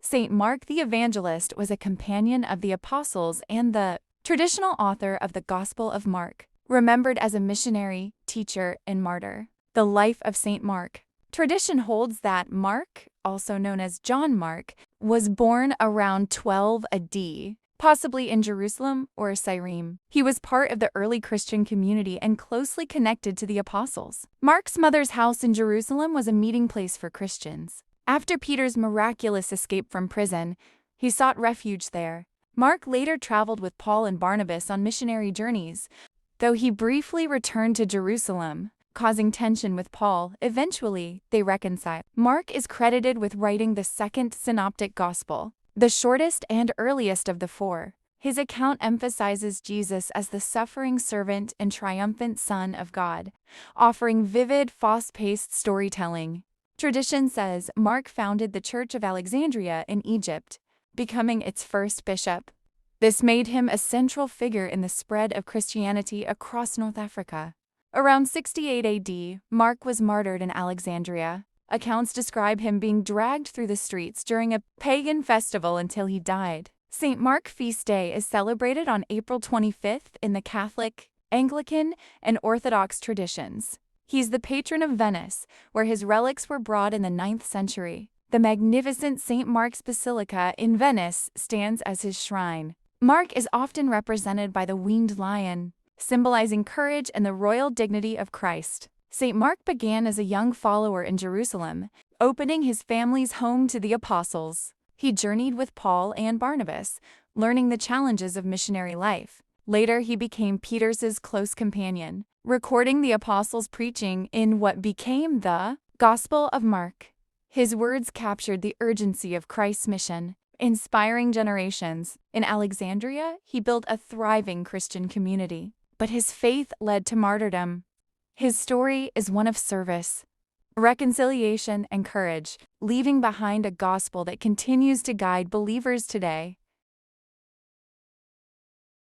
Saint Mark the Evangelist was a companion of the apostles and the traditional author of the Gospel of Mark, remembered as a missionary, teacher, and martyr. The life of Saint Mark. Tradition holds that Mark, also known as John Mark, was born around 12 AD, possibly in Jerusalem or Cyrene. He was part of the early Christian community and closely connected to the apostles. Mark's mother's house in Jerusalem was a meeting place for Christians. After Peter's miraculous escape from prison, he sought refuge there. Mark later traveled with Paul and Barnabas on missionary journeys, though he briefly returned to Jerusalem, causing tension with Paul. Eventually, they reconciled. Mark is credited with writing the second synoptic gospel, the shortest and earliest of the four. His account emphasizes Jesus as the suffering servant and triumphant Son of God, offering vivid, fast-paced storytelling. Tradition says Mark founded the Church of Alexandria in Egypt, becoming its first bishop. This made him a central figure in the spread of Christianity across North Africa. Around 68 AD, Mark was martyred in Alexandria. Accounts describe him being dragged through the streets during a pagan festival until he died. St. Mark Feast Day is celebrated on April 25th in the Catholic, Anglican, and Orthodox traditions. He's the patron of Venice, where his relics were brought in the 9th century. The magnificent St. Mark's Basilica in Venice stands as his shrine. Mark is often represented by the winged lion, symbolizing courage and the royal dignity of Christ. St. Mark began as a young follower in Jerusalem, opening his family's home to the apostles. He journeyed with Paul and Barnabas, learning the challenges of missionary life. Later, he became Peter's close companion, recording the apostles' preaching in what became the Gospel of Mark. His words captured the urgency of Christ's mission, inspiring generations. In Alexandria, he built a thriving Christian community, but his faith led to martyrdom. His story is one of service, reconciliation, and courage, leaving behind a gospel that continues to guide believers today.